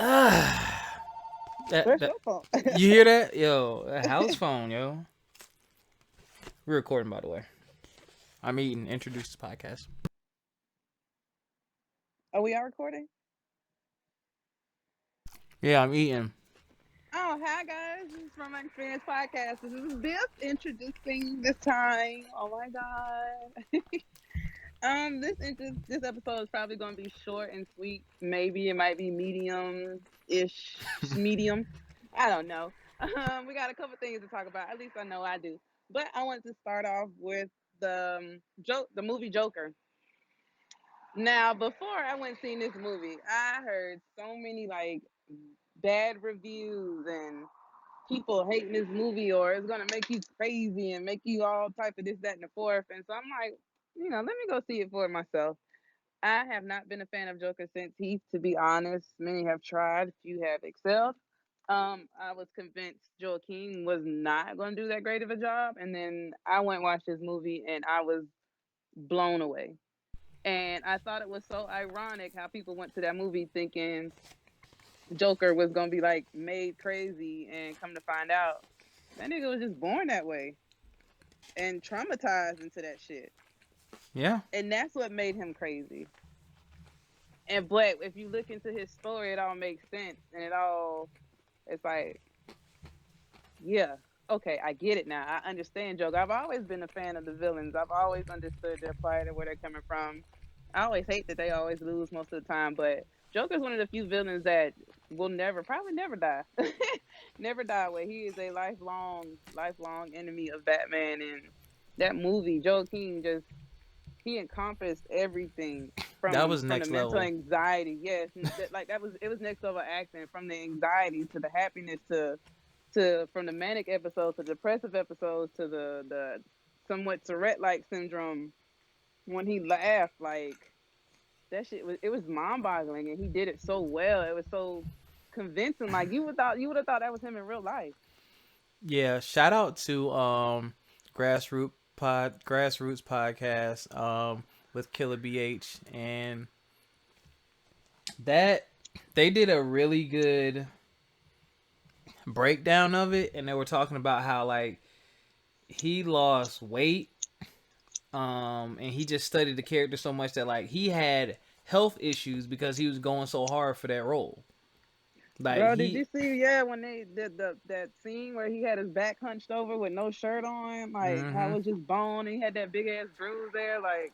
Where's that your phone? you hear that? Yo, a house phone, yo. We're recording, by the way. I'm eating. Introduce the podcast. Are we all recording? Yeah, I'm eating. Oh, hi guys. This is From My Experience Podcast. This is Biff introducing this time. Oh my god. This episode is probably going to be short and sweet. Maybe it might be medium-ish, medium. I don't know. We got a couple things to talk about. At least I know I do. But I wanted to start off with the movie Joker. Now, before I went and seen this movie, I heard so many like bad reviews and people hating this movie or it's gonna make you crazy and make you all type of this, that, and the fourth. And so I'm like, let me go see it for myself. I have not been a fan of Joker since Heath, to be honest. Many have tried, few have excelled. I was convinced Joaquin was not going to do that great of a job, and then I went and watched this movie, and I was blown away. And I thought it was so ironic how people went to that movie thinking Joker was gonna be like made crazy, and come to find out that nigga was just born that way and traumatized into that shit. Yeah. And that's what made him crazy. And but if you look into his story, it all makes sense, and it's like, yeah, okay, I get it now. I understand Joker. I've always been a fan of the villains. I've always understood their plight and where they're coming from. I always hate that they always lose most of the time, but Joker's one of the few villains that will probably never die. Never die away. He is a lifelong enemy of Batman. And that movie, Joe King, just he encompassed everything That from was the next mental level. anxiety. Yes, it was next level acting, from the anxiety to the happiness to from the manic episodes to depressive episodes to the somewhat Tourette like syndrome when he laughed. Like that shit was mind boggling, and he did it so well. It was so convincing. Like you would have thought that was him in real life. Yeah. Shout out to Grassroots podcast with Killer BH, and that they did a really good breakdown of it, and they were talking about how like he lost weight, and he just studied the character so much that like he had health issues because he was going so hard for that role. Like Bro, did he you see? Yeah, when they did that scene where he had his back hunched over with no shirt on, like how it mm-hmm. was just bone, and he had that big ass bruise there. Like,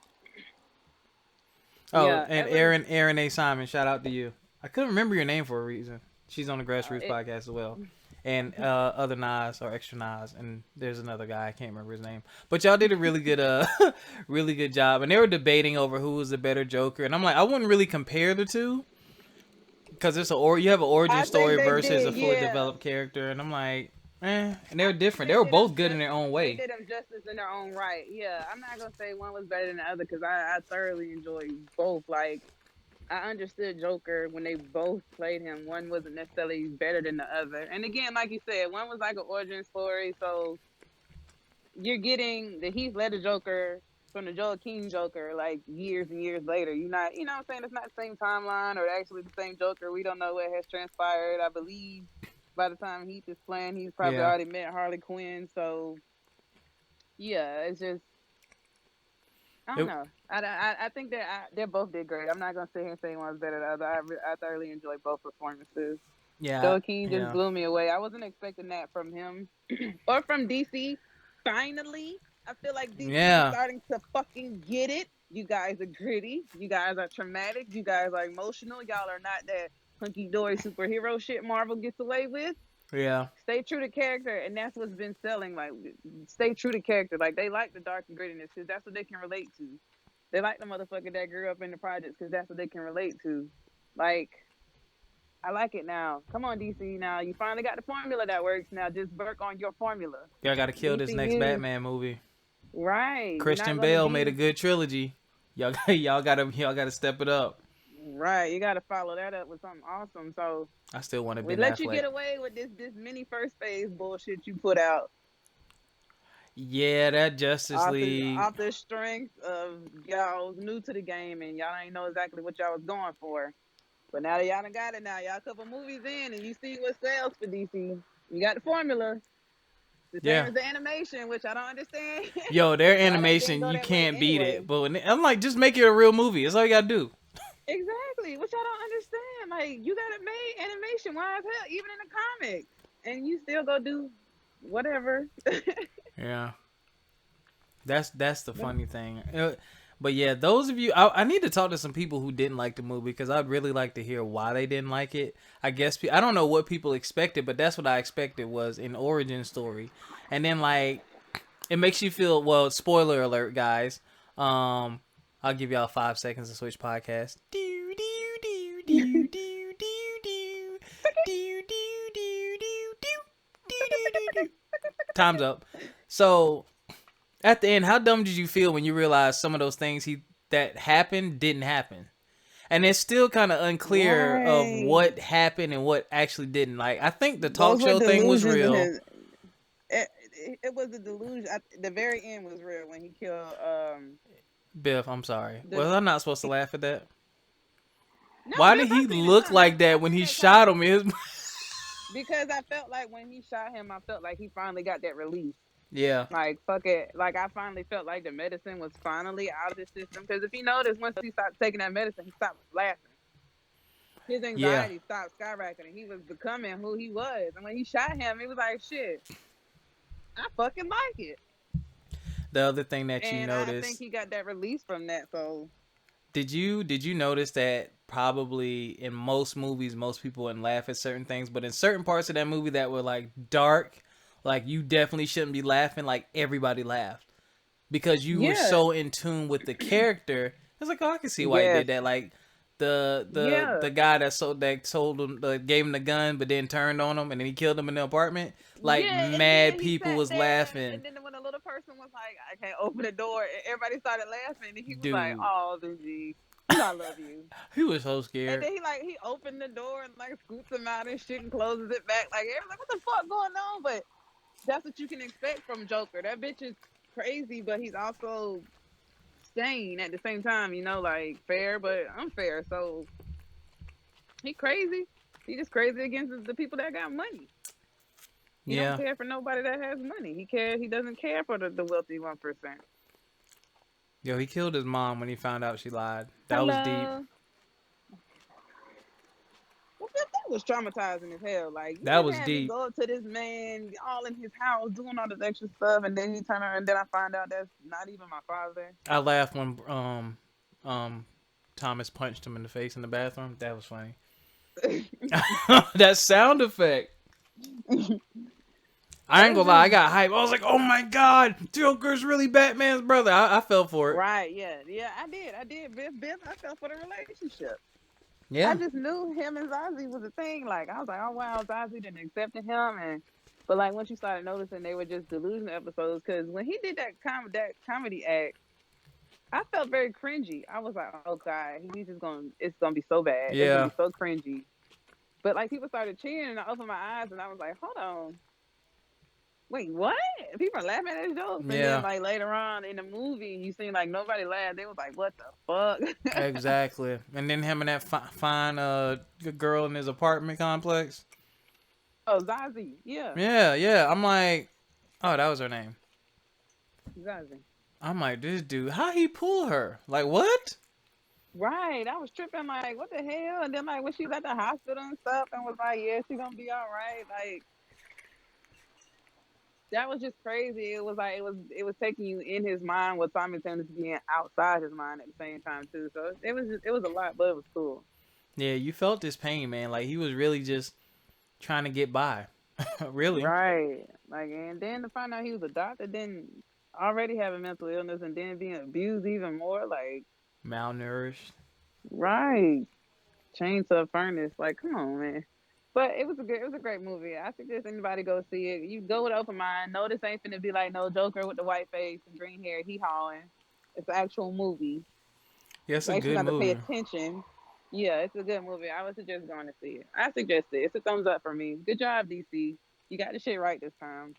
Oh, yeah, and it was. Aaron A. Simon, shout out to you. I couldn't remember your name for a reason. She's on the Grassroots It, podcast as well. And other Nas or extra Nas, and there's another guy I can't remember his name. But y'all did a really good, really good job. And they were debating over who was the better Joker, and I'm like, I wouldn't really compare the two because you have an origin I think story they versus a did. fully Yeah, developed character, and I'm like, and they're I think different. They were both good in their own they way. did them justice in their own right. Yeah, I'm not gonna say one was better than the other because I thoroughly enjoy both. Like I understood Joker when they both played him. One wasn't necessarily better than the other. And again, like you said, one was like an origin story. So you're getting the Heath Ledger Joker from the Joel King Joker like years and years later. You're not, you know what I'm saying? It's not the same timeline or actually the same Joker. We don't know what has transpired. I believe by the time Heath is playing, he's probably Yeah. already met Harley Quinn. So yeah, it's just, I don't It, know. I think they both did great. I'm not gonna sit here and say one's better than the other. I thoroughly enjoyed both performances. yeah. Joe King just Yeah. blew me away. I wasn't expecting that from him or from DC. Finally, I feel like DC is Yeah. starting to fucking get it. You guys are gritty. You guys are traumatic. You guys are emotional. Y'all are not that hunky dory superhero shit Marvel gets away with. Yeah. Stay true to character, and that's what's been selling. Like, stay true to character. Like, they like the dark and grittiness because that's what they can relate to. They like the motherfucker that grew up in the projects because that's what they can relate to. Like, I like it now. Come on, DC. Now you finally got the formula that works. Now just work on your formula. Y'all got to kill this next DCU, Batman movie. right? You're not Christian gonna Bale made a be good trilogy. Y'all gotta step it up. right. You got to follow that up with something awesome. So I still want to we Ben let you Affleck. get away with this mini first phase bullshit you put out Yeah, that Justice League. off the strength of y'all was new to the game and y'all ain't know exactly what y'all was going for. But now that y'all done got it now, y'all a couple movies in and you see what sells for DC. You got the formula. The same Yeah. as the animation, which I don't understand Yo, their why that didn't animation, go you that way can't beat anyway. it. But I'm like, just make it a real movie. That's all you gotta do. Exactly, which I don't understand. Like you got it made animation, why as hell, even in the comics, and you still go do whatever. Yeah. That's the But funny thing. But yeah, those of you, I need to talk to some people who didn't like the movie because I'd really like to hear why they didn't like it. I guess I don't know what people expected, but that's what I expected was an origin story, and then like it makes you feel. Well, spoiler alert, guys. Um, I'll give y'all 5 seconds to switch podcast. Do do do do do do do do do do do. Time's up. So at the end, how dumb did you feel when you realized some of those things that happened didn't happen? And it's still kind of unclear of right, what happened and what actually didn't. Like, I think the talk those were show thing was delusions in real. his. It was a delusion. The very end was real when he killed Biff, I'm sorry. the. Was I not supposed to laugh at that? No, Why Biff, did I he seen it look too. like I that when seen he that too shot him? because I felt like when he shot him, I felt like he finally got that release. Yeah. Like fuck it, like I finally felt like the medicine was finally out of his system. Because if you notice, once he stopped taking that medicine, he stopped laughing. His Yeah. anxiety stopped skyrocketing. He was becoming who he was, and when he shot him, it was like shit. I fucking like it, The other thing that you and I think noticed, he got that release from that. So did you notice that probably in most movies most people wouldn't laugh at certain things, but in certain parts of that movie that were like dark, like you definitely shouldn't be laughing, like everybody laughed because you were yeah, so in tune with the character. It's like, oh, I can see why he yes, did that. Like the yeah. guy that told him, gave him the gun but then turned on him and then he killed him in the apartment. Like Yeah, and then mad he people sat was there, laughing. and then when the little person was like, "I can't open the door," and everybody started laughing, and he was like, Dude, "Oh, G, you know I love you." he was so And scared. then he opened the door and like scoots him out and shit and closes it back. Like everyone's like, "What the fuck going on?" But that's what you can expect from Joker. That bitch is crazy, but he's also sane at the same time. You know, like fair but unfair. So he crazy. He just crazy against the people that got money. He don't Yeah. care for nobody that has money. He doesn't care for the wealthy 1%. Yo, he killed his mom when he found out she lied. That was deep. Hello. Well, that was traumatizing as hell. Like you That just was had me deep. go up to this man, all in his house, doing all this extra stuff, and then he turn around, and then I find out that's not even my father. I laughed when Thomas punched him in the face in the bathroom. That was funny. That sound effect. I ain't That's gonna lie, I just got hype. I was like, oh my god, Joker's really Batman's brother. I fell for it. right. Yeah, yeah. I did. Biff. I fell for the relationship. I Yeah. just knew him and Zazie was a thing. Like I was like, oh wow, Zazie didn't accept him, and but like once you started noticing, they were just delusional episodes. Because when he did that comedy act, I felt very cringy. I was like, oh god, he's just gonna, it's gonna be so bad. It's gonna Yeah. be so cringy. But like people started cheering, and I opened my eyes, and I was like, hold on, wait, what? People are laughing at his jokes, and then Yeah. like later on in the movie, you seen like nobody laughed. They was like, what the fuck? Exactly. And then him and that fine good girl in his apartment complex. Oh, Zazie, yeah, Yeah, yeah. I'm like, oh, that was her name. Zazie. I'm like, this dude, how he pull her? Like, what? Right, I was tripping like, what the hell? And then like when she was at the hospital and stuff, and was like, yeah, she gonna be all right. Like that was just crazy. It was like it was taking you in his mind while simultaneously being outside his mind at the same time too. So it was a lot, but it was cool. Yeah, you felt this pain, man. Like he was really just trying to get by. Really. Right, like and then to find out he was a doctor, then already having mental illness, and then being abused even more. Like Malnourished. right, chained to a furnace. Like come on, man. But it was a great movie. I suggest anybody go see it. You go with an open mind. No, this ain't finna be like no Joker with the white face and green hair. He hawing. It's an actual movie. Yeah, it's You a actually good got to pay movie. attention. Yeah, it's a good movie. I would suggest going to see it. I suggest it. It's a thumbs up for me. Good job, DC. You got the shit right this time.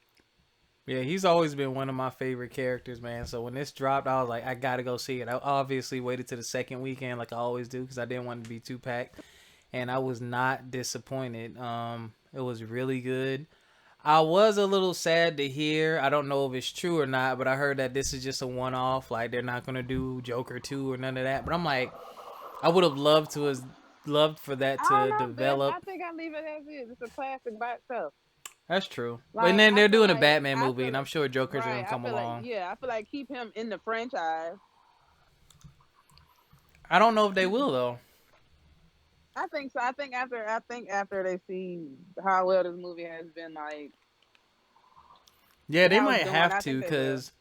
Yeah, he's always been one of my favorite characters, man. So when this dropped, I was like, I gotta go see it. I obviously waited to the second weekend, like I always do, because I didn't want it to be too packed. and I was not disappointed. It was really good. I was a little sad to hear. I don't know if it's true or not, but I heard that this is just a one-off. Like they're not gonna do Joker 2 or none of that. But I'm like, I would have loved for that I don't to know, Biff. I develop. think I leave it as is. It's a classic by itself. That's true. But Like then they're doing a Batman movie, and I'm sure Joker's gonna right. I come feel like along. yeah. I feel like keep him in the franchise. I don't know if they will though. I think so. I think after they see how well this movie has been, like Yeah, they how it's might doing, have I to think they will. because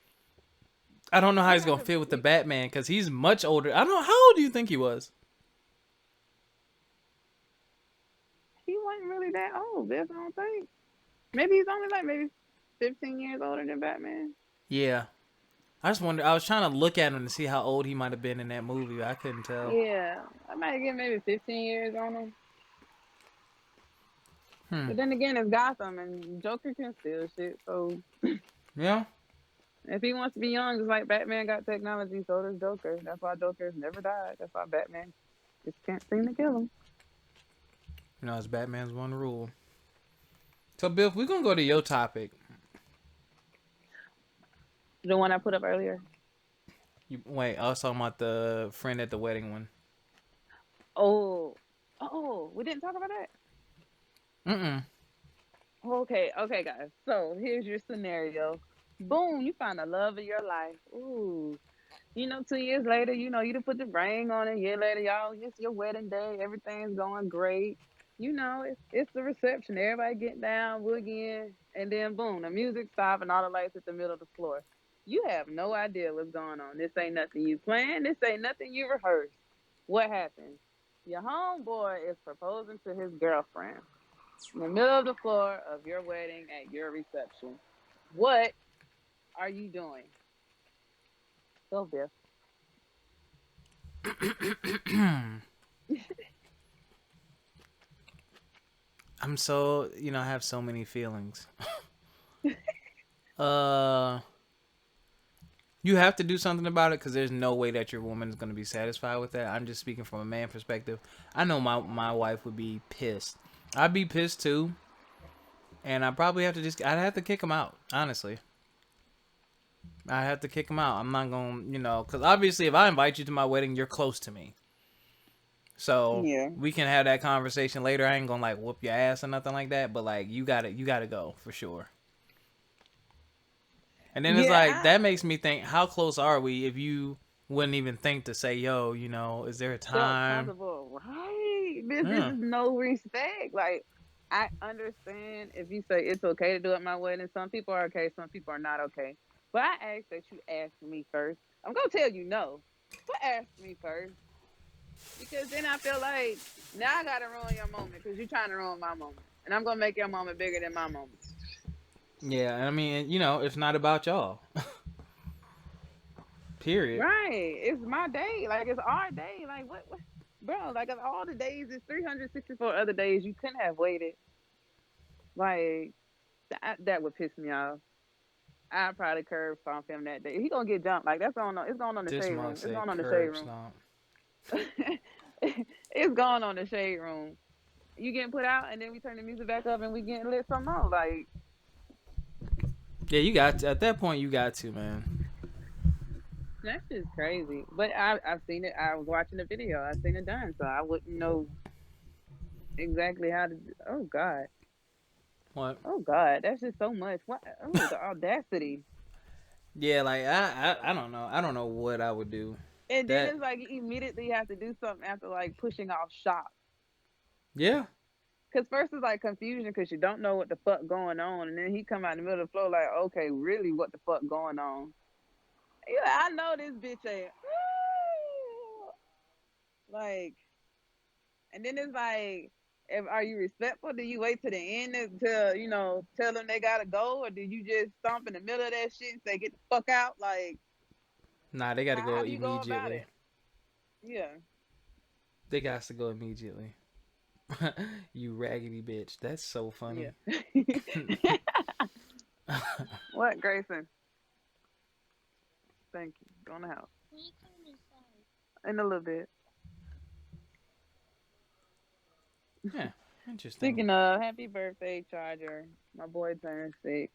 I don't know how he's Yeah, gonna cause fit with the Batman because he's much older. I don't know how old do you think he was? he wasn't really that old. Biff, I don't think. Maybe he's only like maybe 15 years older than Batman. Yeah, I just wonder. I was trying to look at him to see how old he might have been in that movie. But I couldn't tell. Yeah, I might get maybe 15 years on him. Hmm. But then again, it's Gotham and Joker can steal shit. So Yeah. if he wants to be young, just like Batman got technology, so does Joker. That's why Joker's never died. That's why Batman just can't seem to kill him. You know, it's Batman's one rule. So, Bill, we're gonna go to your topic. The one I put up earlier. Wait, I was talking about the friend at the wedding one. Oh, oh, we didn't talk about that. Mm-mm. Okay, guys. So here's your scenario. Boom, you find the love of your life. Ooh, 2 years later, you done put the ring on it. A year later, y'all, it's your wedding day. Everything's going great. It's the reception. Everybody getting down, boogieing, and then boom, the music stops and all the lights at the middle of the floor. You have no idea what's going on. This ain't nothing you planned. This ain't nothing you rehearsed. What happens? Your homeboy is proposing to his girlfriend in the middle of the floor of your wedding at your reception. What are you doing? Go, Biff. I'm so I have so many feelings. uh, you have to do something about it because there's no way that your woman is gonna be satisfied with that. I'm just speaking from a man perspective. I know my wife would be pissed. I'd be pissed too, and I'd have to kick him out. Honestly, I'd have to kick him out. I'm not gonna because obviously if I invite you to my wedding, you're close to me. So Yeah. we can have that conversation later. I ain't gonna like whoop your ass or nothing like that. But like you gotta go for sure. And then it's like Yeah, that makes me think, how close are we? If you wouldn't even think to say, yo, is there a felt time? comfortable. Right. This Yeah, is no respect. Like, I understand if you say it's okay to do it my wedding. Some people are okay, some people are not okay. But I ask that you ask me first. I'm gonna tell you no. But ask me first. Because then I feel like now I gotta ruin your moment because you're trying to ruin my moment. And I'm gonna make your moment bigger than my moment. yeah. And I mean, it's not about y'all. Period. Right. It's my day. Like it's our day. Like what bro, like of all the days, it's 364 other days you couldn't have waited. Like that would piss me off. I probably curb stomp him that day. He gonna get jumped. Like that's going on. It's going on the This shade mug room. It's said going on the shade curb room. stomp. It's going on the shade room. You getting put out, and then we turn the music back up, and we getting lit some more. Like Yeah, you got to, at that point you got to, man. that's just crazy. But I've seen it. I was watching the video. I seen it done, so I wouldn't know exactly how to. Oh God. What? Oh God. That's just so much. What? Oh, the audacity. Yeah, like I don't know. I don't know what I would do. And then That it's like you immediately have to do something after like pushing off shock. yeah. Cause first it's like confusion because you don't know what the fuck going on, and then he come out in the middle of the floor like, okay, really, what the fuck going on? Yeah, I know this bitch ain't like, and then it's like, if are you respectful? Do you wait to the end to tell them they gotta go, or do you just stomp in the middle of that shit and say get the fuck out? Like, Nah, they got to how go do you go about immediately. it? Yeah, They got to go immediately. You raggedy bitch. That's so funny. yeah. What, Grayson? Thank you. Go in the house in a little bit. Yeah, interesting. Speaking of, happy birthday, Charger. My boy turned 6.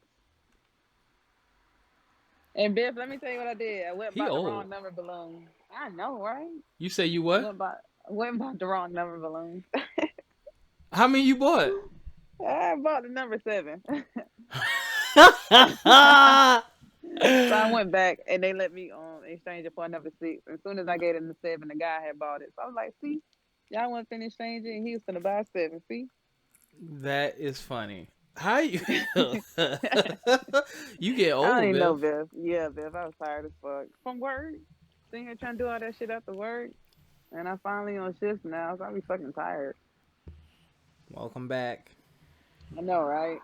And Biff, let me tell you what I did. I went He by the old. wrong number balloon. I know, right? You say you I what? went by went by the wrong number balloon. How many you bought? I bought the number 7. Oh So I went back and they let me exchange it for a number 6. As soon as I gave him the 7, the guy had bought it. So I was like, see, y'all want to finish changing? And he was gonna buy 7. See, that is funny. How you you get I don't old, even know, Biff. Biff. Yeah, Biff, I was tired as fuck from work. Sitting here trying to do all that shit after work, and I finally on shift now, so I be fucking tired. Welcome back. I know, right?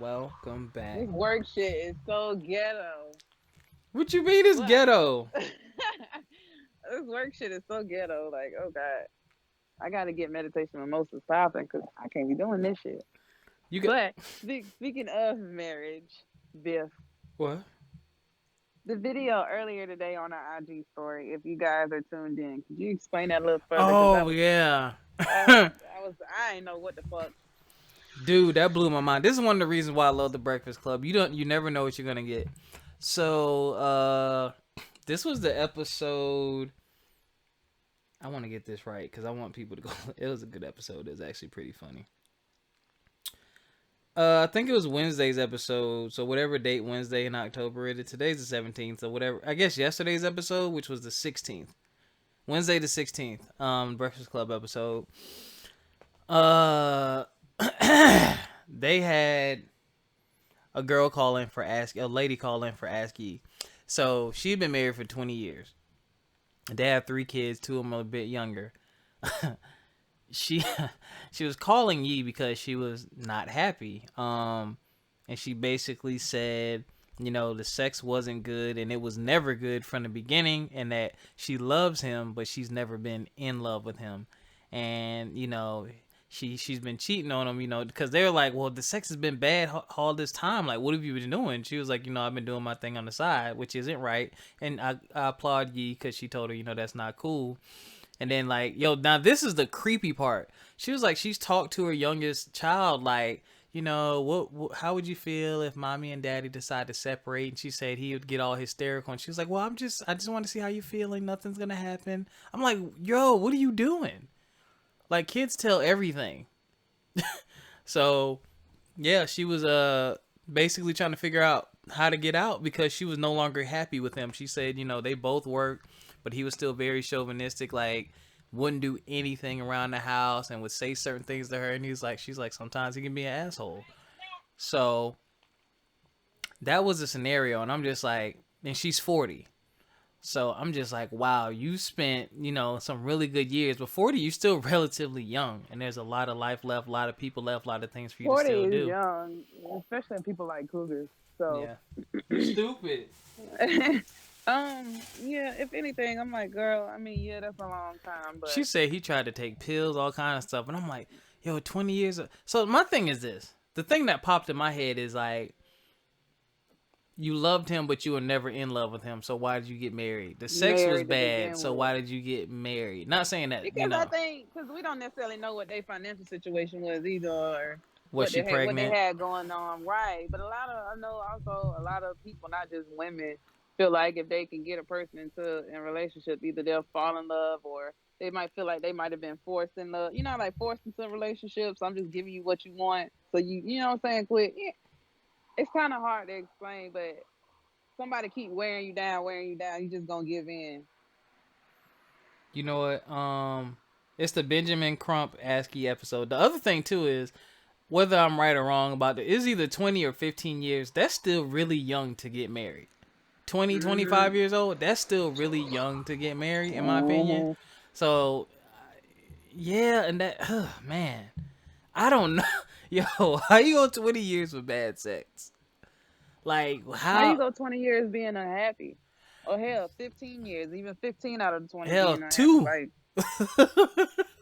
Welcome back. This work shit is so ghetto. What you mean is What? ghetto? This work shit is so ghetto. Like, oh god, I gotta get meditation mimosas popping because I can't be doing this shit. You got But speaking of marriage, Biff, what? the video earlier today on our IG story. If you guys are tuned in, could you explain that a little further? Because Oh yeah. I ain't know what the fuck. Dude, that blew my mind. This is one of the reasons why I love the Breakfast Club. You never know what you're gonna get. So this was the episode. I want to get this right because I want people to go. It was a good episode. It was actually pretty funny. I think it was Wednesday's episode. So whatever date Wednesday in October it is. Today's the 17th. So whatever. I guess yesterday's episode, which was the 16th. Wednesday the 16th. Breakfast Club episode. They had a girl call in for a lady call in for Ask Ye. So she'd been married for 20 years. They have 3 kids, 2 of them are a bit younger. she she was calling Ye because she was not happy. And she basically said, you know, the sex wasn't good and it was never good from the beginning, and that she loves him, but she's never been in love with him. And, you know, she's been cheating on him, you know, because they're like, well, the sex has been bad all this time. Like, what have you been doing? She was like, you know, I've been doing my thing on the side, which isn't right. And I applaud Ye because she told her, you know, that's not cool. And then, like, yo, now this is the creepy part. She was like, she's talked to her youngest child, like, you know, how would you feel if mommy and daddy decide to separate? And she said he would get all hysterical. And she was like, well, I just want to see how you're feeling. Nothing's going to happen. I'm like, yo, what are you doing? Like, kids tell everything. So, yeah, she was basically trying to figure out how to get out because she was no longer happy with him. She said, you know, they both worked, but he was still very chauvinistic, like wouldn't do anything around the house and would say certain things to her. And she's like, sometimes he can be an asshole. So that was the scenario. And I'm just like, and she's 40. So I'm just like, wow, you spent, you know, some really good years. But 40, you're still relatively young. And there's a lot of life left, a lot of people left, a lot of things for you to 40 still is do. young, especially in people like cougars. So Yeah. You stupid. yeah, if anything, I'm like, girl, I mean, yeah, that's a long time, but She said he tried to take pills, all kind of stuff. And I'm like, yo, 20 years. So my thing is this. The thing that popped in my head is like, you loved him, but you were never in love with him. So why did you get married? The sex was married to bad. begin So with. why did you get married? Not saying that, Because you know, I think, because we don't necessarily know what their financial situation was either, or was she what they pregnant? had going on, right? But I know also a lot of people, not just women, feel like if they can get a person into a relationship, either they'll fall in love or they might feel like they might have been forced in love. You know, like forced into relationships. I'm just giving you what you want, so you know what I'm saying? Quick. Yeah. It's kind of hard to explain, but somebody keep wearing you down, you just gonna give in. You know what? It's the Benjamin Crump ASCII episode. The other thing too is whether I'm right or wrong about it is either 20 or 15 years. That's still really young to get married. 20, 25 Mm-hmm. years old. That's still really young to get married, in my opinion. Mm-hmm. So yeah, and that man, I don't know. Yo, how you go 20 years with bad sex? Like How you how? go 20 years being unhappy? Oh hell, 15 years, even 15 out of the 20 Hell, being unhappy. two. Like,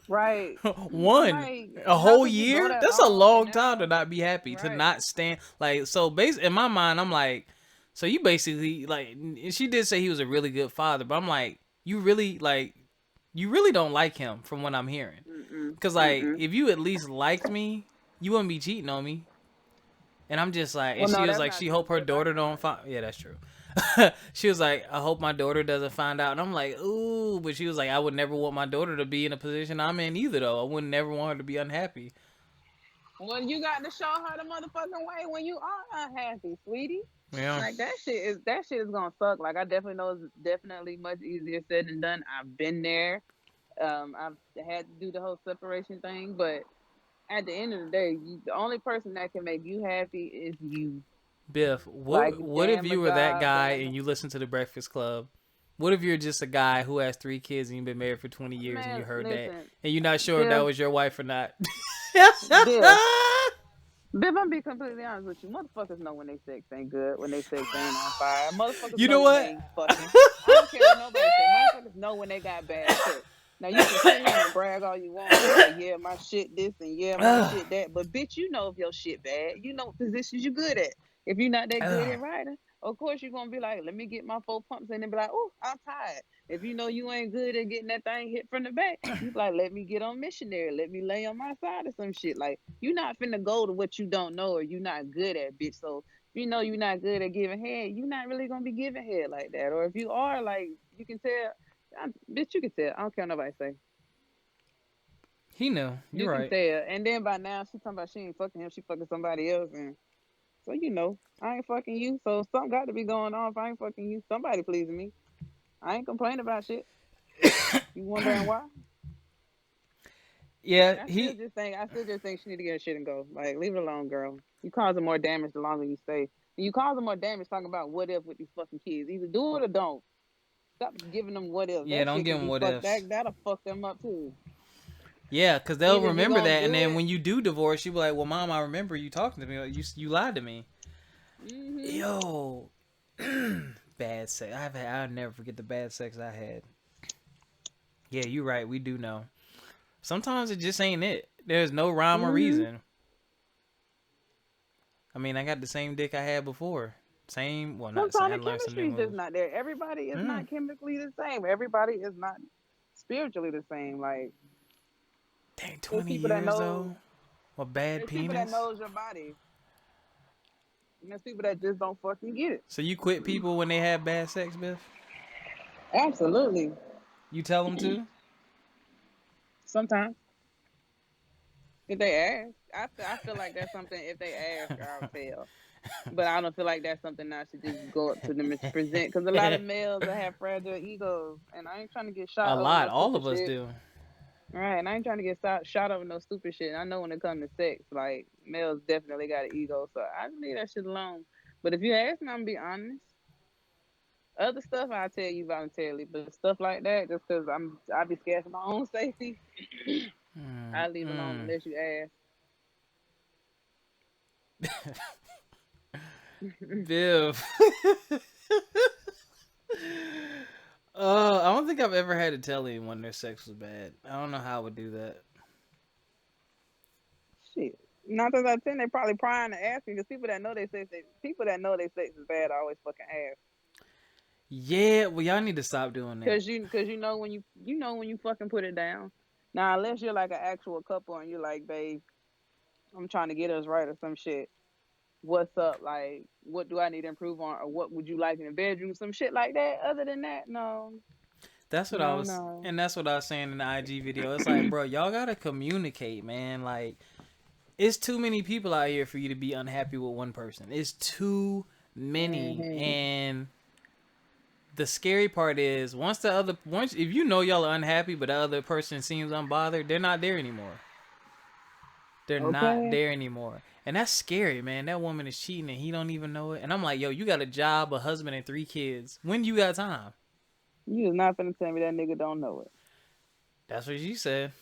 right. I'm One. like, A how whole could you go year? that That's a long and long time to now, not be happy, to right? not stand. Like, so basically, in my mind, I'm like, so you basically, like, and she did say he was a really good father, but I'm like, you really, like, you really don't like him from what I'm hearing. Mm-mm. Cause like Mm-mm. if you at least liked me, you wouldn't be cheating on me. And I'm just like, and Well, she no, was that's like, not she true. hope her Bip, I daughter know don't about find. Yeah, that's true. She was like, I hope my daughter doesn't find out. And I'm like, ooh, but she was like, I would never want my daughter to be in a position I'm in either, though. I would never want her to be unhappy. Well, you got to show her the motherfucking way when you are unhappy, sweetie. Yeah. Like that shit is gonna suck. Like I definitely know it's definitely much easier said than done. I've been there. I've had to do the whole separation thing, but at the end of the day, the only person that can make you happy is you. Biff, Like what if damn a you were that job, guy damn and a you listen to the Breakfast Club? What if you're just a guy who has 3 kids and you've been married for 20 years and you man. heard that Listen, and you're not sure if that Biff, was your wife or not? Biff, Biff. I'm be completely honest with you. Motherfuckers know when they sex ain't good, when they sex ain't on fire. Motherfuckers You know know when they what? ain't fucking. I don't care what nobody say. Motherfuckers know when they got bad sex. Now you can sit here and brag all you want and say, yeah, my shit this and yeah, my Ugh. shit that. But bitch, you know if your shit bad. You know what positions you good at. If you're not that good Ugh. at riding, of course you're gonna be like, let me get my 4 pumps in and be like, oh, I'm tired. If you know you ain't good at getting that thing hit from the back, you be like, let me get on missionary. Let me lay on my side or some shit. Like you're not finna go to what you don't know or you're not good at, bitch. So if you know you're not good at giving head, you're not really gonna be giving head like that. Or if you are, like, you can tell. Bitch, you can tell. I don't care what nobody say. He knew. You're You can right. tell. And then by now she talking about she ain't fucking him, she fucking somebody else, and so I ain't fucking you. So something got to be going on if I ain't fucking you. Somebody pleasing me. I ain't complaining about shit. You wondering why? Yeah, And he. I still just think she need to get her shit and go. Like, leave it alone, girl. You causing more damage the longer you stay. And you causing more damage talking about what if with these fucking kids. Either do it or don't. Stop giving them what if. Yeah, That don't shit give can him be what fucked. ifs. That'll fuck them up too. Yeah, because they'll Either you remember gonna that, and do then it. when you do divorce, you be like, "Well, mom, I remember you talking to me. Like, you lied to me." Mm-hmm. Yo, bad sex. I'll never forget the bad sex I had. Yeah, you're right. We do know. Sometimes it just ain't it. There's no rhyme or Mm-hmm. reason. I mean, I got the same dick I had before. Same. Well, not the same. Sometimes I the learned some new chemistry is just moves. not there. Everybody is Mm. not chemically the same. Everybody is not spiritually the same. Like Dang, there's 20 people that years know though. A bad there's people that penis. knows your body. And there's people that just don't fucking get it. So you quit people when they have bad sex, Biff? Absolutely. You tell them to? Sometimes. If they ask. I feel like that's something if they ask, I'll tell. But I don't feel like that's something I should just go up to them and present. Because a lot of males that have fragile egos. And I ain't trying to get A shot over lot. no All stupid of us shit. do. Right, and I ain't trying to get shot over no stupid shit. And I know when it comes to sex, like males definitely got an ego, so I just leave that shit alone. But if you ask me, I'm gonna be honest. Other stuff I'll tell you voluntarily, but stuff like that, just because I be scared for my own safety, Mm, I leave alone mm. unless you ask. Biff. I don't think I've ever had to tell anyone their sex was bad. I don't know how I would do that. Shit, 9 times out of 10, they probably prying to ask me because people that know they sex is bad always fucking ask. Yeah, well, y'all need to stop doing that. Cause you know when you fucking put it down. Now unless you're like an actual couple and you're like, babe, I'm trying to get us right or some shit. What's up? Like, what do I need to improve on, or what would you like in the bedroom? Some shit like that. Other than that, no, That's what I no, was, no. and that's what I was saying in the IG video. It's like, bro, y'all gotta communicate, man. Like, it's too many people out here for you to be unhappy with one person. It's too many, Hmm. and the scary part is once if you know y'all are unhappy, but the other person seems unbothered, they're not there anymore. They're not Okay, there anymore. And that's scary, man. That woman is cheating and he don't even know it. And I'm like, yo, you got a job, a husband, and 3 kids. When you got time? you is not finna tell me that nigga don't know it. That's what she said.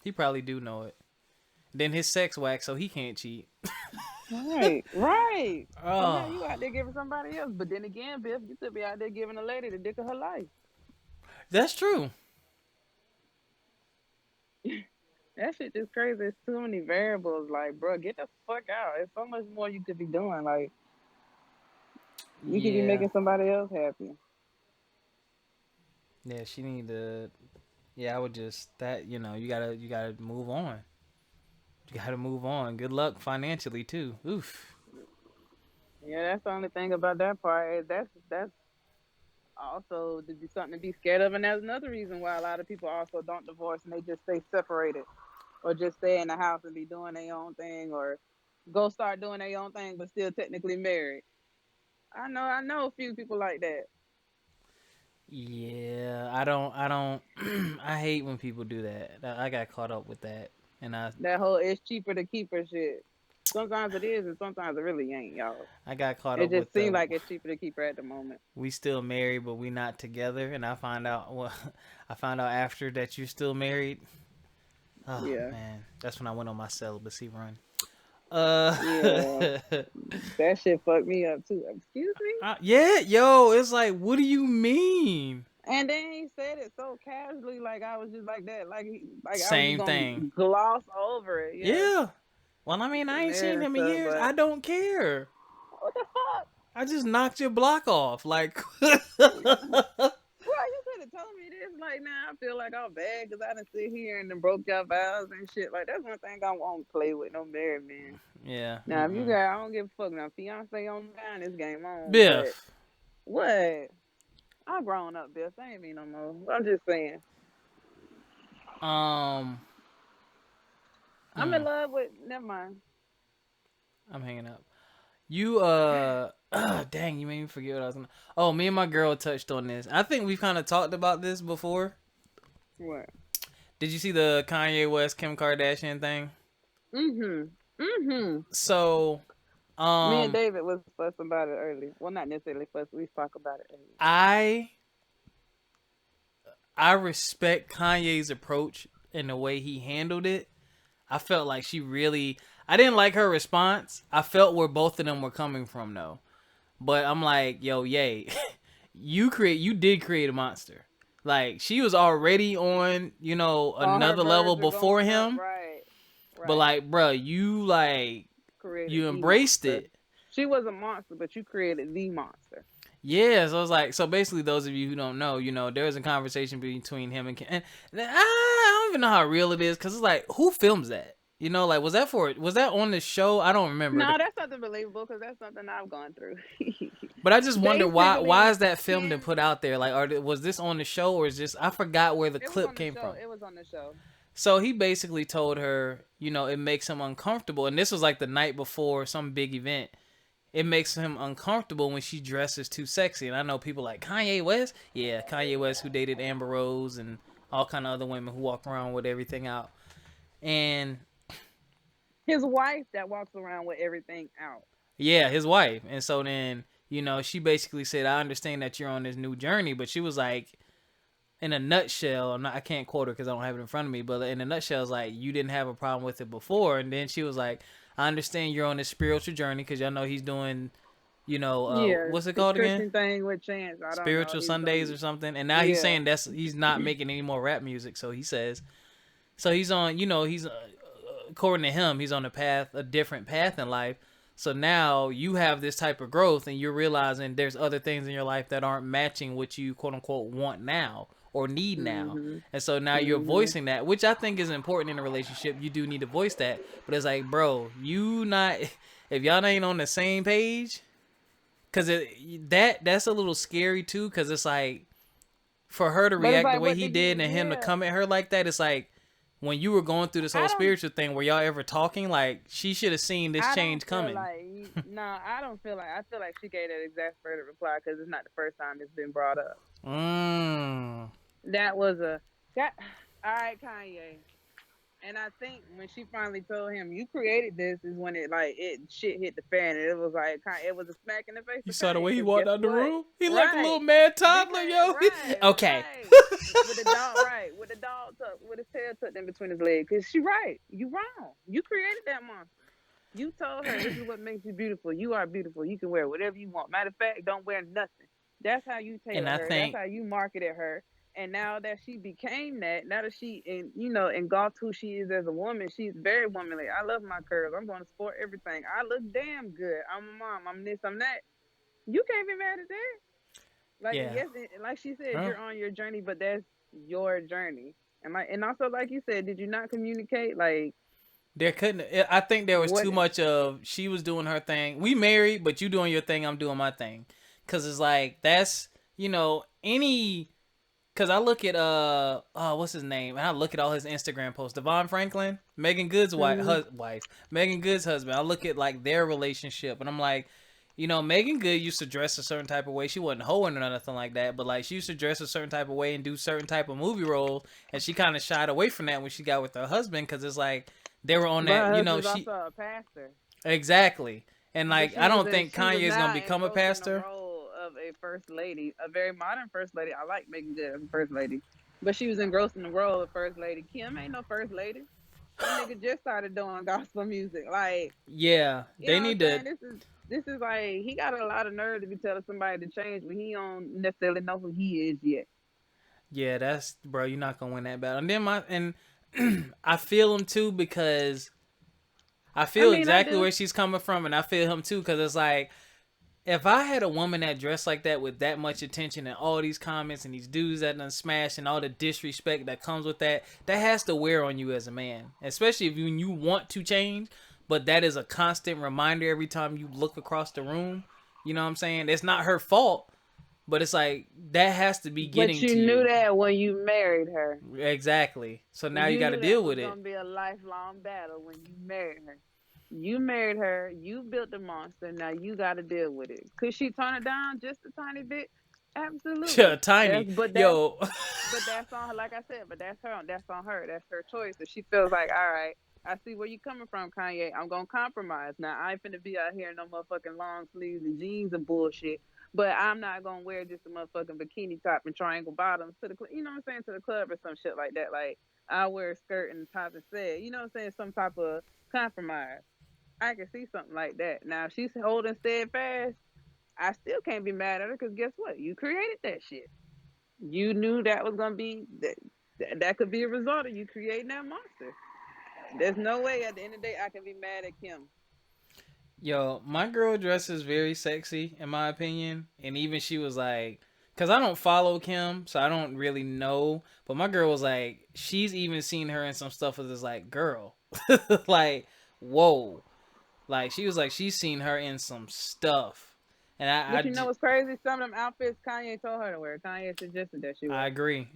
He probably do know it. Then his sex wax, so he can't cheat. Right, right. So now Oh, you out there giving somebody else. But then again, Biff, you could be out there giving a lady the dick of her life. that's true. That shit is crazy. It's too many variables. Like, bro, get the fuck out. There's so much more you could be doing. Like, you could be Yeah. making somebody else happy. Yeah, she need to Yeah, I would just that you gotta move on. You gotta move on. Good luck financially too. Oof. Yeah, that's the only thing about that part. That's also to be something to be scared of, and that's another reason why a lot of people also don't divorce and they just stay separated, or just stay in the house and be doing their own thing, or go start doing their own thing but still technically married. I know a few people like that. Yeah, I don't I hate when people do that. I got caught up with that, and That whole it's cheaper to keep her shit. Sometimes it is, and sometimes it really ain't, y'all. I got caught It up just with seems the like it's cheaper to keep her at the moment. we still married but we not together, and I find out well, I found out after that you're still married. Oh Yeah, man, that's when I went on my celibacy run. Uh, yeah. That shit fucked me up too. Excuse me. yeah, yo, it's like, what do you mean? And then he said it so casually, like I was just like that, like I was just Same gonna thing. gloss over it. Yeah, Yeah. Well, I mean, I getting ain't married seen and him in stuff, years. but I don't care. what the fuck? I just knocked your block off. Like, Bro, you could have told me this. Like now, I feel like I'm bad because I done sit here and done broke your vows and shit. Like that's one thing I won't play with no married man. yeah. Now, if you got, I don't give a fuck. Now, fiance on down, this game on. But Biff. what? I grown up, Bill. I ain't me no more. I'm just saying. Um. I'm in mm, love with. Never mind. I'm hanging up. You dang, you made me forget what I was gonna. Oh, me and my girl touched on this. I think we've kind of talked about this before. What? Did you see the Kanye West Kim Kardashian thing? Mm-hmm. Mm-hmm. So, Me and um, David was fussing about it earlier. Well, not necessarily fuss. We talk about it earlier. I I respect Kanye's approach and the way he handled it. I felt like she really. I didn't like her response. I felt where both of them were coming from though. But I'm like, yo, yay, you did create a monster. Like she was already on, On her another level verge of before going up, him. right? But Right. like, bruh, Created you the embraced monster. it. She was a monster, but you created the monster. Yeah, so it's like, so basically, those of you who don't know, there was a conversation between him and Kim, and I don't even know how real it is because it's like, who films that? Like, was that on the show? I don't remember. No, that's something believable because that's something I've gone through. But I just wonder why Basically, is that filmed and Kim. put out there? Like, was this on the show or is just I forgot where the It was clip on the came show. from? It was on the show. So he basically told her, it makes him uncomfortable, and this was like the night before some big event. It makes him uncomfortable when she dresses too sexy. And I know people like Kanye West. Yeah, Kanye West who dated Amber Rose and all kind of other women who walk around with everything out. And His wife that walks around with everything out. yeah, his wife. And so then, she basically said, I understand that you're on this new journey, but she was like, in a nutshell, I can't quote her because I don't have it in front of me, but in a nutshell, it's like, you didn't have a problem with it before. And then she was like, I understand you're on this spiritual journey because y'all know he's doing, Yeah, what's it his called again? Christian thing with Chance. I don't know. Spiritual He's Sundays doing. or something. And now he's Yeah. saying he's not making any more rap music. So he says, so he's on, he's according to him, he's on a different path in life. So now you have this type of growth and you're realizing there's other things in your life that aren't matching what you quote unquote want now or need now. Mhm. And so now you're Mhm. voicing that, which I think is important in a relationship. You do need to voice that. But it's like, bro, you not if y'all ain't on the same page, cause that's a little scary too, cause it's like for her to But it's react the like, way what he did did you? and him to Yeah. come at her like that, it's like when you were going through this whole I don't. spiritual thing, were y'all ever talking? Like she should have seen this I don't change feel coming. like. No, I don't feel like. I feel like she gave that exasperated reply because it's not the first time it's been brought up. Mm. That was a. That. All right, Kanye. And I think when she finally told him, "You created this," is when it shit hit the fan, and it was like it was a smack in the face You of saw the Kanye. way he Because walked guess out the what? room? He like a little Right, mad toddler, because yo. right, Okay. right, with the dog, right, with the dog tucked, with his tail tucked in between his legs. Because she right, you wrong. You created that monster. You told her this is what makes you beautiful. You are beautiful. You can wear whatever you want. Matter of fact, don't wear nothing. That's how you And tailored I her. That's think how you marketed her. And now that she became that, now that she engulfed who she is as a woman, she's very womanly. I love my curves. I'm going to sport everything. I look damn good. I'm a mom. I'm this. I'm that. You can't be mad at that. Like yeah. yes, like she said, Huh? you're on your journey, but that's your journey. And also like you said, did you not communicate like There couldn't. I think there was what? too much of she was doing her thing. We married, but you doing your thing. I'm doing my thing. Cause it's like that's any. Cause I look at what's his name, and I look at all his Instagram posts. Devon Franklin, Megan Good's Mhm. wife, Megan Good's husband. I look at like their relationship, and I'm like, Megan Good used to dress a certain type of way. She wasn't hoeing or nothing like that, but like she used to dress a certain type of way and do certain type of movie roles, and she kind of shied away from that when she got with her husband, because it's like they were on But that. her husband's also a pastor. Exactly, and But like I don't think she was Kanye's gonna now become a engrossed in the pastor. role of a first lady, a very modern first lady. I like Megan Good as a first lady, but she was engrossed in the role of first lady. Kim ain't no first lady. That nigga just started doing gospel music. Like, Yeah, you know they what I'm need to. saying? This is like he got a lot of nerve to be telling somebody to change, but he don't necessarily know who he is yet. Yeah, that's bro. You're not gonna win that battle. And then I feel him too, because I I feel mean, I exactly do. where she's coming from, and I feel him too, because it's like if I had a woman that dressed like that with that much attention and all these comments and these dudes that done smash and all the disrespect that comes with that, that has to wear on you as a man, especially if you want to change, but that is a constant reminder every time you look across the room. You know what I'm saying? It's not her fault, but it's like that has to be But getting you to knew you. that when you married her. Exactly. So now you You got to knew that deal was with it. gonna be a lifelong battle when you married her. You married her. You built the monster. Now you got to deal with it. Could she turn it down just a tiny bit? Yeah, Absolutely. tiny. Yo. But that's on her. Like I said, but that's her. That's on her. That's her choice. If she feels like, all right, I see where you coming from, Kanye. I'm gonna compromise. Now I ain't finna be out here in no motherfucking long sleeves and jeans and bullshit. But I'm not gonna wear just a motherfucking bikini top and triangle bottoms to the, you know what I'm saying, to the club or some shit like that. Like I wear a skirt and top instead. You know what I'm saying? Some type of compromise. I can see something like that. Now if she's holding steadfast, I still can't be mad at her because guess what? You created that shit. You knew that was gonna be that could be a result of you creating that monster. There's no way at the end of the day I can be mad at Kim. Yo, my girl dresses very sexy in my opinion, and even she was like, cause I don't follow Kim, so I don't really know. But my girl was like, she's even seen her in some stuff with this like girl, like whoa, like she was like she's seen her in some stuff, and But you know what's crazy? Some of them outfits Kanye told her to wear. Kanye suggested that she I wear. agree,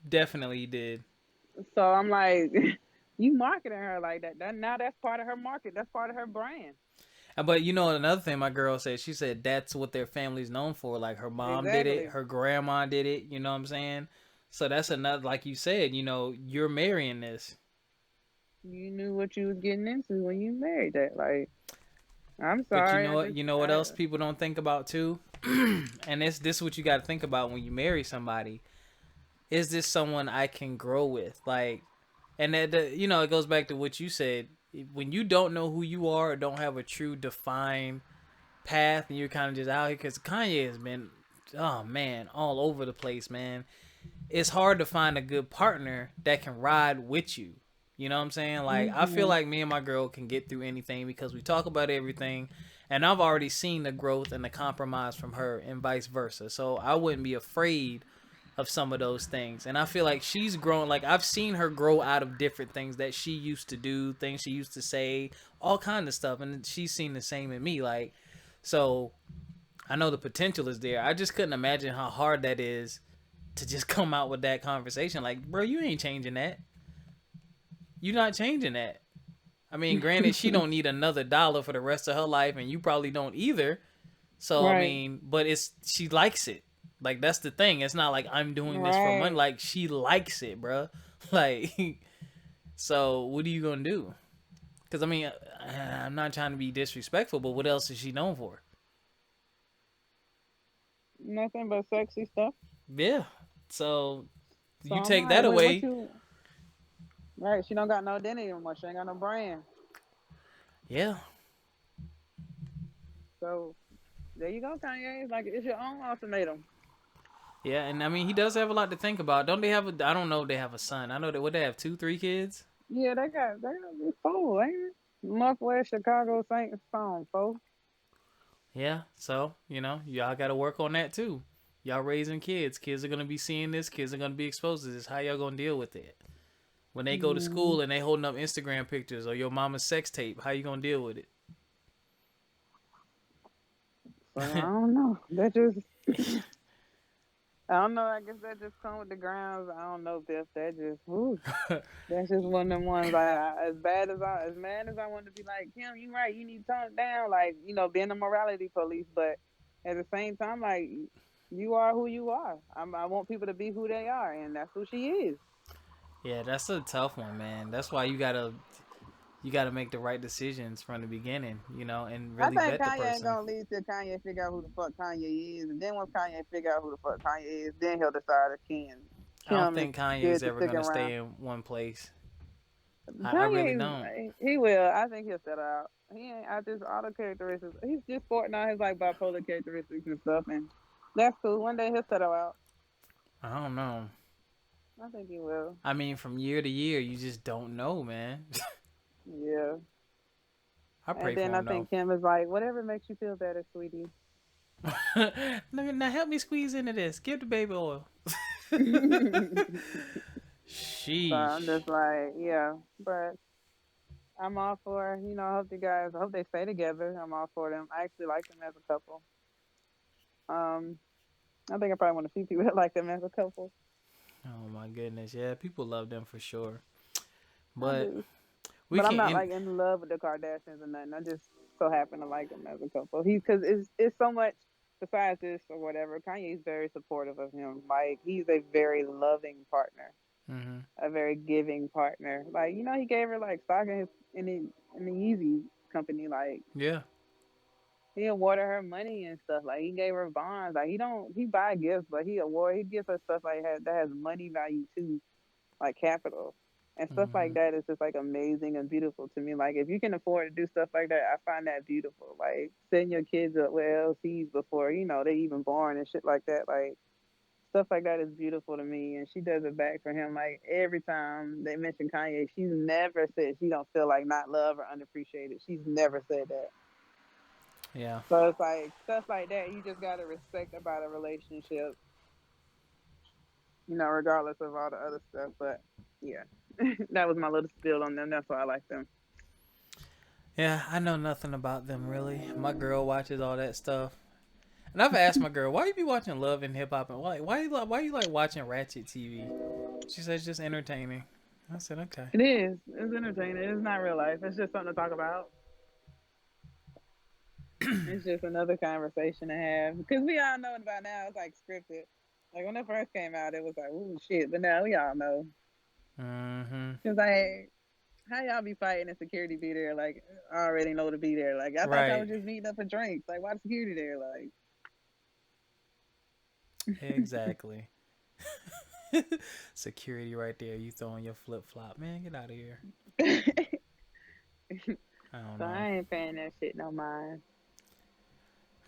definitely did. So I'm like, you marketing her like that. That now that's part of her market. That's part of her brand. But another thing my girl said, she said that's what their family's known for. Like her mom did it, Exactly. her grandma did it. You know what I'm saying? So that's another, like you said, you're marrying this. You knew what you was getting into when you married that. Like, I'm But sorry. I just you know what else people don't think about too, and this is what you got to think about when you marry somebody. Is this someone I can grow with? Like, and it goes back to what you said. When you don't know who you are or don't have a true defined path, and you're kind of just out here, because Kanye has been, oh man, all over the place, man. It's hard to find a good partner that can ride with you. You know what I'm saying? Like, I feel hmm like me and my girl can get through anything because we talk about everything, and I've already seen the growth and the compromise from her, and vice versa. So I wouldn't be afraid of some of those things. And I feel like she's grown. Like, I've seen her grow out of different things that she used to do, things she used to say, all kind of stuff, and she's seen the same in me. Like, so I know the potential is there. I just couldn't imagine how hard that is to just come out with that conversation. Like, bro, you ain't changing that. You're not changing that. I mean, granted, she don't need another dollar for the rest of her life, and you probably don't either. So I Right. mean, but it's she likes it. Like, that's the thing. It's not like I'm doing this for money. Right. Like, she likes it, bro. Like, so what are you gonna do? Because I mean, I'm not trying to be disrespectful, but what else is she known for? Nothing but sexy stuff. Yeah. So So you I'm take like, that what away. you? Right. She don't got no identity anymore. She ain't got no brand. Yeah. So there you go, Kanye. It's like it's your own ultimatum. Yeah, and I mean he does have a lot to think about. Don't they have a? I don't know if they have a son. I know that what they have two, three kids. Yeah, they got four, ain't it? Northwest Chicago Saints phone, folks. Yeah, so y'all got to work on that too. Y'all raising kids. Kids are gonna be seeing this. Kids are gonna be exposed to this. How y'all gonna deal with it? When they go to Mm, school and they holding up Instagram pictures or your mama's sex tape, how you gonna deal with so I it? don't know. That just I don't know. I guess that just come with the grounds. I don't know, Biff. That just whew, that's just one of them ones. Like as bad as as mad as I want to be, like Kim, you right. You need to tone it down. Like being a morality police, but at the same time, like you are who you are. I want people to be who they are, and that's who she is. Yeah, that's a tough one, man. That's why you gotta make the right decisions from the beginning, and I really think vet the Kanye ain't person. gonna lead to Kanye figure out who the fuck Kanye is, and then once Kanye figure out who the fuck Kanye is, then he'll decide if I don't Kim is think Kanye's good to ever stick gonna around. stay in one place. I really Kanye, don't. he will. I think he'll settle out. He ain't. I just all the characteristics. He's just sporting out his like bipolar characteristics and stuff, and that's cool. One day he'll settle out. I don't know. I think he will. I mean, from year to year, you just don't know, man. Yeah. I And pray then for I him though. think Kim is like, whatever makes you feel better, sweetie. Now help me squeeze into this. Give the baby oil. So I'm Sheesh. just like, yeah, but I'm all for, I hope the guys, I hope they stay together. I'm all for them. I actually like them as a couple. Um, I think I probably want to see people that like them as a couple. Oh my goodness. Yeah, people love them for sure. I But do. we But I'm can not end. like in love with the Kardashians or nothing. I just so happen to like them as a couple. Because it's so much besides this or whatever. Kanye's very supportive of him. Like he's a very loving partner, Hmm. a very giving partner. Like he gave her like stock in the Yeezy company. Like Yeah. he awarded her money and stuff. Like he gave her bonds. Like he buy gifts, but he gives her stuff like that has money value too, like capital. And stuff like Hmm. that is just like amazing and beautiful to me. Like if you can afford to do stuff like that, I find that beautiful. Like setting your kids up with LCs before, they even born and shit like that. Like stuff like that is beautiful to me. And she does it back for him. Like every time they mention Kanye, she's never said she don't feel like not loved or unappreciated. She's never said that. Yeah. So it's like stuff like that you just gotta respect about a relationship, regardless of all the other stuff. But yeah. That was my little spiel on them. That's why I like them. Yeah, I know nothing about them really. My girl watches all that stuff. And I've asked my girl, why you be watching Love and Hip Hop and why you like watching Ratchet TV? She says just entertaining. I said okay. It is. It's entertaining. It's not real life. It's just something to talk about. It's just another conversation to have because we all know it by now. It's like scripted. Like when it first came out, it was like, "Ooh, shit!" But now we all know. Mm-hmm. Cause like, how y'all be fighting and security be there? Like, I already know to be there. Like, I thought y'all was Right. just meeting up for drinks. Like, why the security there? Like, Exactly. Security right there. You throwing your flip flop, man. Get out of here. I don't so know. I ain't paying that shit no mind.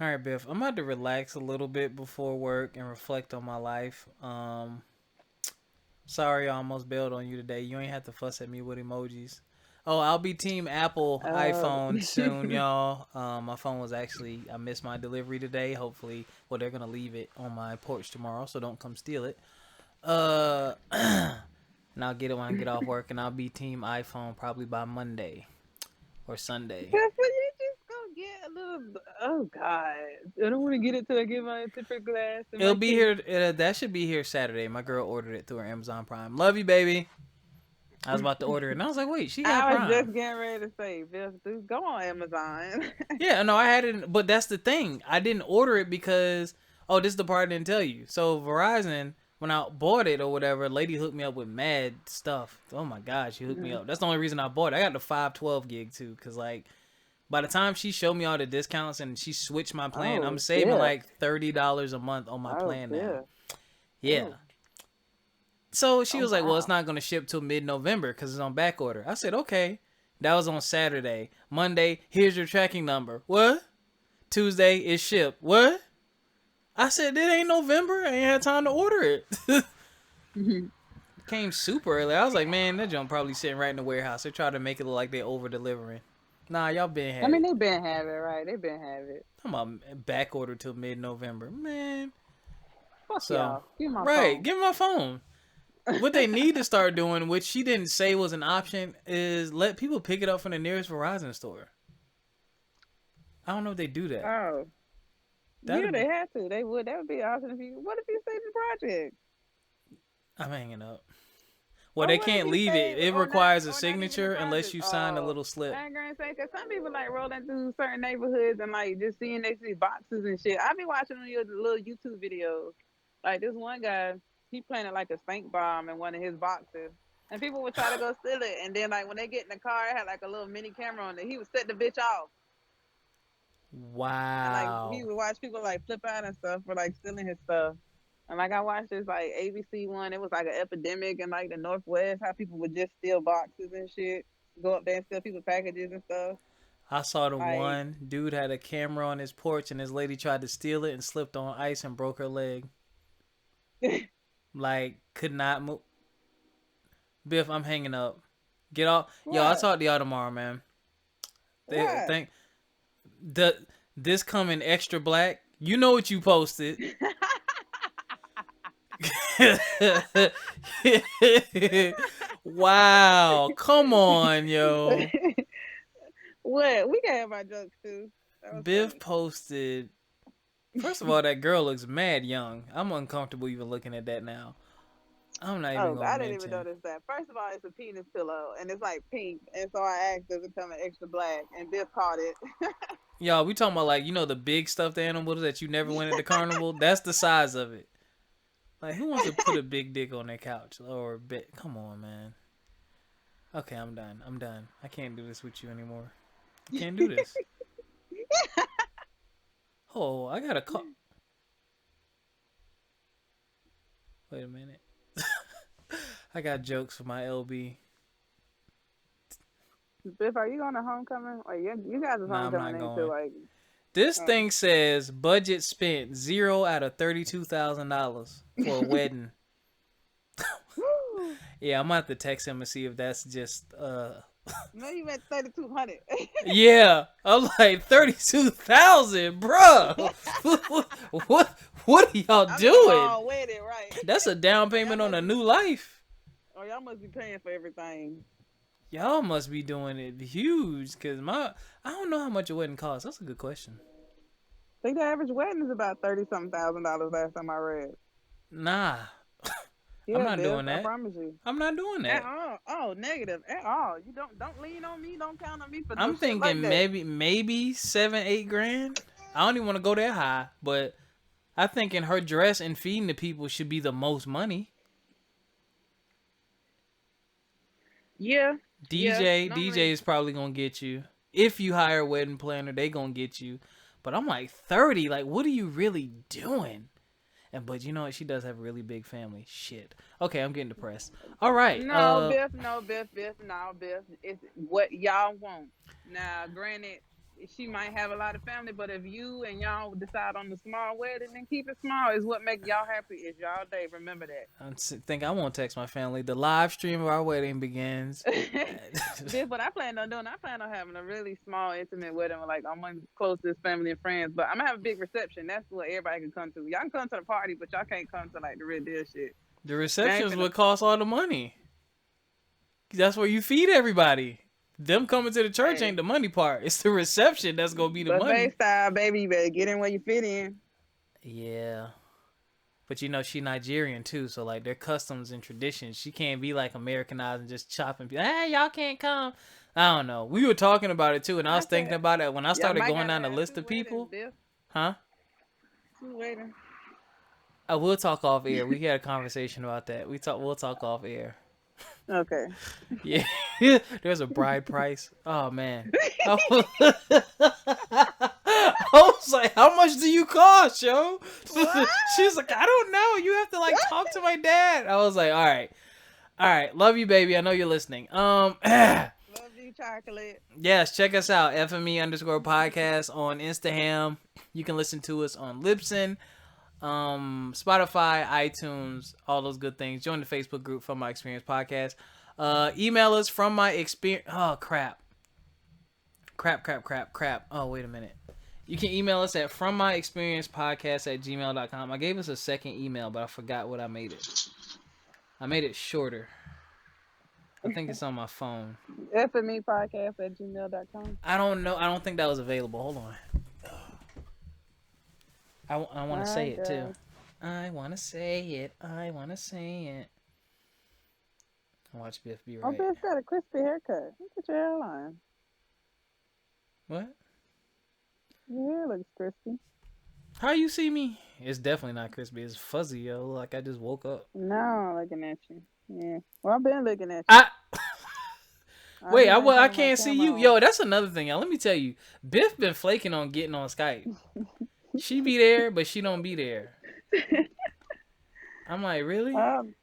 All right, Biff. I'm about to relax a little bit before work and reflect on my life. Sorry, I almost bailed on you today. You ain't have to fuss at me with emojis. Oh, I'll be Team Apple Oh, iPhone soon, y'all. My phone was actually I missed my delivery today. Hopefully, well, they're gonna leave it on my porch tomorrow, so don't come steal it. And I'll get it when I get off work, and I'll be Team iPhone probably by Monday or Sunday. but you just go get a little. Oh God, I don't want to get it till I get my tempered glass and It'll my be case. here. That should be here Saturday. My girl ordered it through her Amazon Prime. Love you, baby. I was about to order it, and I was like, wait, she got I was Prime. just getting ready to say, Bill, dude, go on Amazon. Yeah, no, I had it, but that's the thing. I didn't order it because this is the part I didn't tell you. So Verizon, when I bought it or whatever, a lady hooked me up with mad stuff. Oh my god, she hooked me Mhm. up. That's the only reason I bought it. I got the 512 gig too, cause like by the time she showed me all the discounts and she switched my plan, I'm Oh, saving Bill. like $30 a month on my Oh, plan now. Bill. Yeah. Oh, So she oh, was like, "Well, it's wow. not gonna ship till mid-November because it's on back order." I said, "Okay." That was on Saturday. Monday, here's your tracking number. What? Tuesday is shipped. What? I said, it ain't November. I ain't had time to order it. It came super early. I was like, man, that junk probably sitting right in the warehouse. They tried to make it look like they over delivering. Nah, y'all been I had mean, it. they been have it, right? They been have it. I'm on back order till mid November. Man, Fuck So, y'all. Give me my right, phone. give me my phone. What they need to start doing, which she didn't say was an option, is let people pick it up from the nearest Verizon store. I don't know if they do that. Oh. Yeah, That'd they had to. They would. That would be an option if you. What if you save the project? I'm hanging up. Well, Or they what if can't you leave it. save It or not requires a or not even the signature unless project? you sign a Oh, little slip. I ain't gonna say because some people like rolling through certain neighborhoods and like just seeing they see boxes and shit. I be watching your little YouTube videos. Like this one guy, he planted like a stink bomb in one of his boxes. And people would try to go steal it, and then like when they get in the car, it had like a little mini camera on it. He would set the bitch off, and like he Wow. would watch people like flip out and stuff for like stealing his stuff. And like I watched this like ABC one, it was like an epidemic in like the Northwest, how people would just steal boxes and shit, go up there and steal people's packages and stuff. I saw the Like, one dude had a camera on his porch and his lady tried to steal it and slipped on ice and broke her leg. Like, could not move. Biff, I'm hanging up. Get off. Yo, I'll what? talk to y'all tomorrow, man. They What? think the this coming extra black. You know what you posted. Wow. Come on, yo. What? We can have our jokes too. That was Biff funny. posted. First of all, that girl looks mad young. I'm uncomfortable even looking at that now. I'm not even Oh, gonna I didn't even mention. notice that. First of all, it's a penis pillow and it's like pink, and so I asked, "Does it come in extra black?" And Biff caught it. Y'all, we talking about like the big stuffed animals that you never went at the carnival. That's the size of it. Like, who wants to put a big dick on their couch or bed? Come on, man. Okay, I'm done. I'm done. I can't do this with you anymore. I can't do this. Oh, I got a call. Wait a minute. I got jokes for my LB. Biff, are you going to homecoming? Or you guys' Nah, I'm homecoming not ain't till going. like. This Oh. thing says budget spent 0 out of $32,000 for a wedding. Yeah, I'm gonna have to text him and see if that's just No, you meant 3,200. Yeah, I'm like 32,000, bruh. What are y'all I mean, doing? long wedding, right? That's a down Oh, y'all payment on must a be. new life. Oh, y'all must be paying for everything. Y'all must be doing it huge, cause I don't know how much a wedding costs. That's a good question. I think the average wedding is about 30 something $1,000 last time I read. Nah, I'm Yeah, not Biff, doing I that. promise you. I'm not doing At that. all. Oh, negative. At all. You don't lean on me. Don't count on me for no I'm shit like thinking that. maybe 7, 8 grand. I don't even want to go that high, but I think in her dress and feeding the people should be the most money. Yeah. Yeah. DJ Normally. is probably gonna get you. If you hire a wedding planner, they gonna get you. But I'm like 30. Like, what are you really doing? And but you know what? She does have a really big family. Shit. Okay, I'm getting depressed. All right. No, Biff. No, Biff. Biff. No, Biff. It's what y'all want. Now, granted, she might have a lot of family, but if you and y'all decide on the small wedding, then keep it small. Is what make y'all happy. Is y'all day. Remember Think I won't text my family. The live stream of our wedding begins. that. Biff, what I plan on doing, I plan on having a really small, intimate wedding with like my closest family and friends. But I'm gonna have a big reception. That's what everybody can come to. Y'all can come to the party, but y'all can't come to like the real deal shit. The I ain't reception is finna. what costs all the money. That's where you feed everybody. Them coming to the church Hey, ain't the money part. It's the reception that's gonna be the buffet money. style, baby. You better get in where you fit in. Yeah. But she Nigerian too, so like their customs and traditions, she can't be like Americanized and just chopping people. Hey, y'all can't come. I don't know. We were talking about it too, and I I was thinking said, about it when I y'all started might going gotta down the have list two of weddings, people. Biff. Huh? Two weddings. I will talk off air. We had a conversation about that. We'll talk off air. Okay. Yeah. There's a bride price. Oh man. I was like, how much do you cost, yo? What? She's like, I don't know. You have to like talk to my dad. I was like, all right. All right. Love you, baby. I know you're listening. Love you, chocolate. Yes, check us out. FME_podcast on Instagram. You can listen to us on Libsyn, Spotify, iTunes, all those good things. Join the Facebook group From My Experience Podcast. Email us from my experience. Oh crap. Oh, wait a minute. You can email us at frommyexperiencepodcast@gmail.com. I gave us a second email, but I forgot what I made it. I made it shorter. I think it's on my phone. fmepodcast@gmail.com. I don't know. I don't think that was available. Hold on. I All want to say right, it too. guys. I want to say it. I want to say it. Watch Biff be Oh, right. Biff got a crispy haircut. Look at your hairline. What? Your hair looks crispy. How you see me? It's definitely not crispy. It's fuzzy, yo. Like I just woke up. No, I'm looking at you. Yeah. Well, I've been looking at you. I I've wait. been I turning my can't see camera you, on. yo. That's another thing, y'all. Let me tell you, Biff been flaking on getting on Skype. She be there, but she don't be there. I'm like, really? um,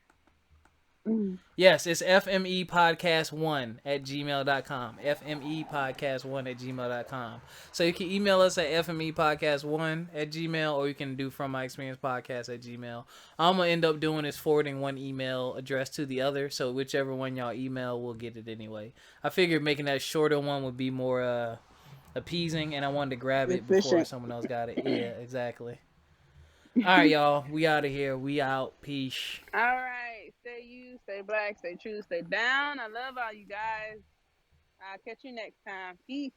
Yes, it's fmepodcast1@gmail.com. fmepodcast1@gmail.com. So you can email us at fmepodcast1@gmail, or you can do from my experience podcast@gmail. I'm gonna end up doing is forwarding one email address to the other, so whichever one y'all email, we'll get it anyway. I figured making that shorter one would be more appeasing, and I wanted to grab it before efficient. someone else got it. Yeah, exactly. All right, y'all. We out of here. We out. Peace. All right. Stay you, stay black, stay true, stay down. I love all you guys. I'll catch you next time. Peace.